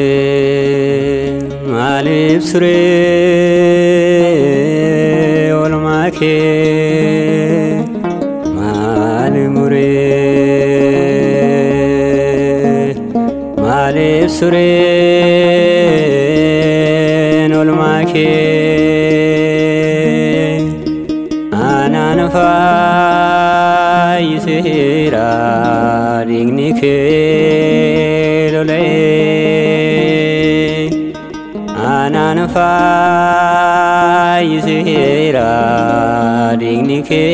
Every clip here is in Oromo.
Malimure, malipsure, olmake. Malimure, malipsure, olmake. Ananfa yisera dignike. Ananfa yisera dignike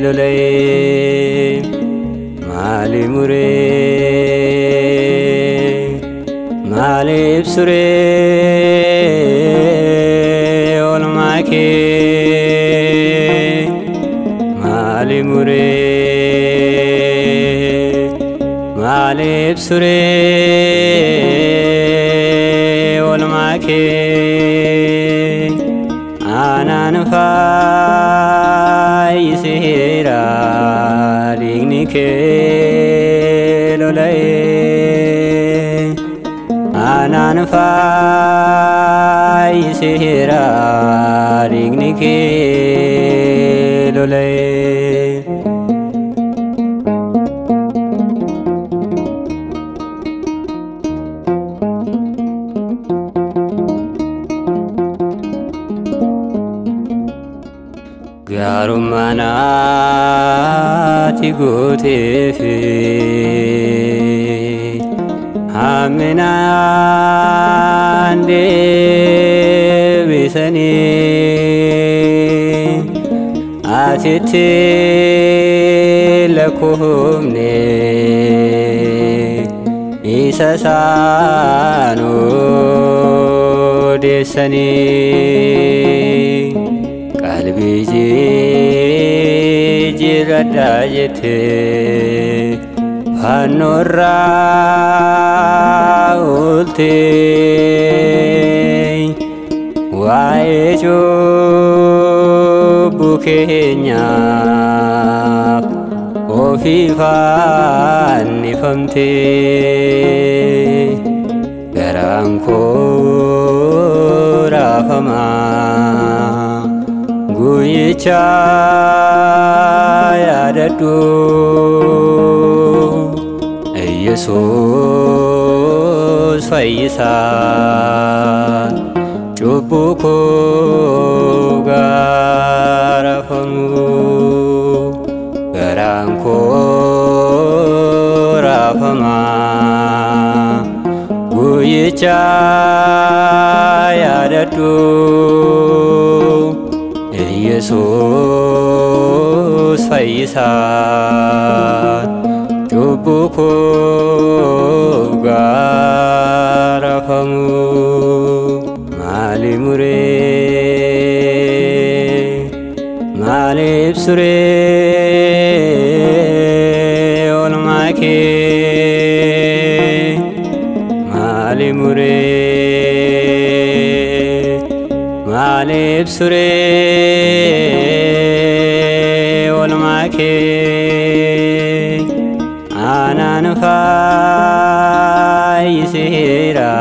lole. Malimure, malipsure, olmake. Malimure, malipsure, olmake. Ananfa yisera dignike lole. Ananfa yisera dignike lole. Garumanati gutefi Haminande bisani Atite lakuhumne Isasano desani Qalbiji jiradajete Panora ulte Waejo bukenya Ofifan nifamte Garanko rafama Guyicha yadadu Yesus fayyisa Cubbuko garafamu Garanko rafama Guyicha yadadu Yesus fayyisa Cubbuko garafamu Malimure, malipsure, olmake. Malimure, malipsure, olmake. Ananfa yisera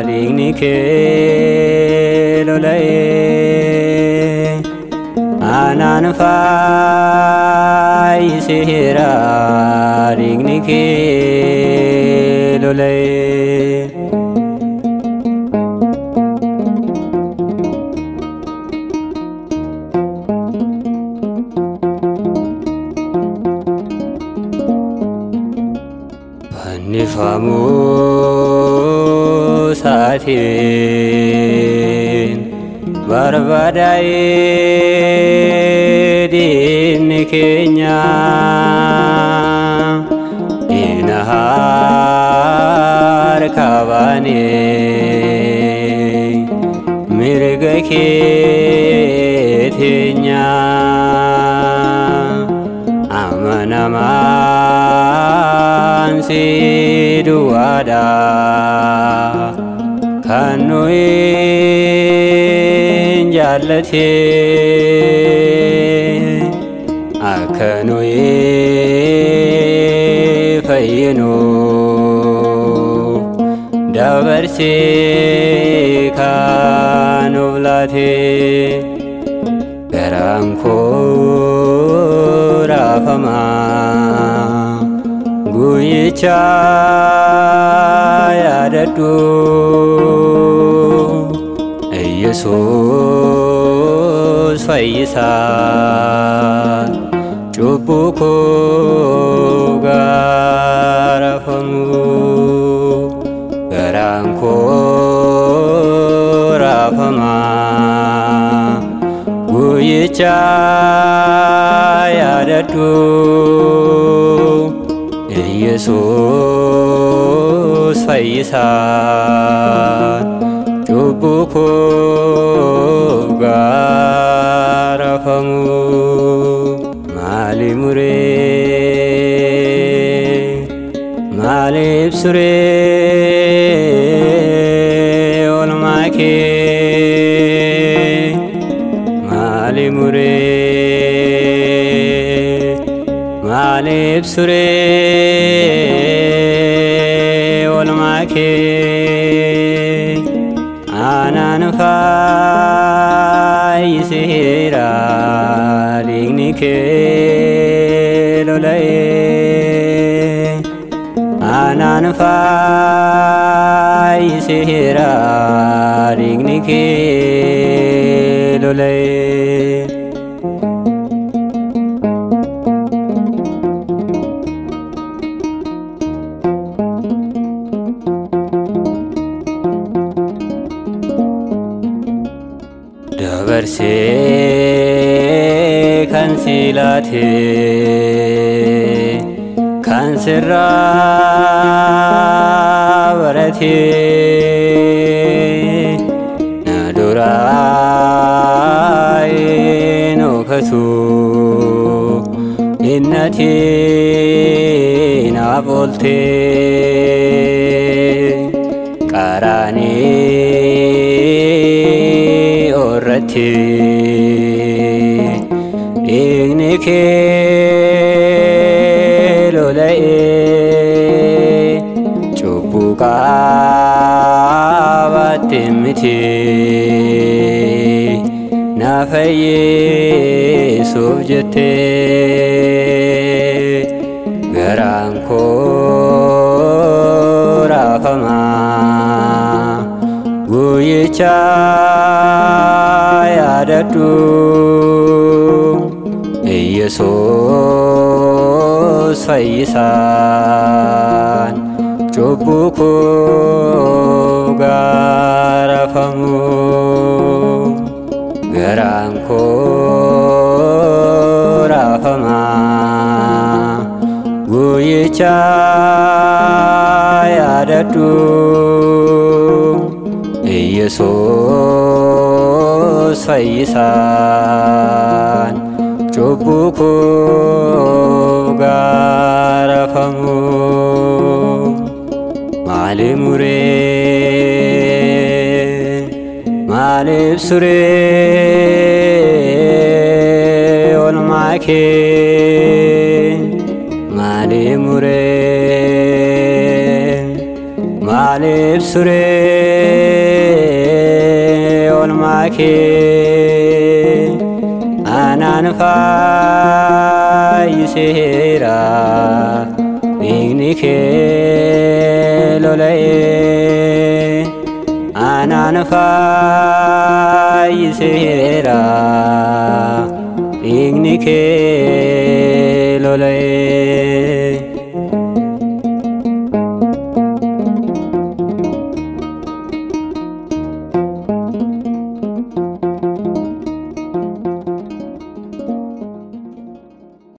dignike lole. Ananfa yisera dignike lole. Nifamu satin barbadai din Kenya inahar kabane mirga ketenya amanaman si duwada kanui jallate akanui fayinu dabarse kanublate garanko rafama guyicha yadadu Yesus fayyisa cubbuko garafamu garanko rafama guyicha yadadu Yesus fayyisa cubbuko garafamu malimure malibsure olmake malimure malibsure olmake ananfaisira dignike lolae ananfaisira dignike lolae dabarse kansilate kansirra barate nadurai nokatu innati nabolte qarani orati dignike lolae cubbuka batemiti nafayyesuuf jette garanko rafama guyicha yadadu Yesus fayyisan cubbuko garafamu garanko rafama guyicha yadadu Yesus fayyisan cubbuko garafamu malimure malibsure olmake malimure malibsure olmake ananfaisira dignike lolae ananfaisira dignike lolae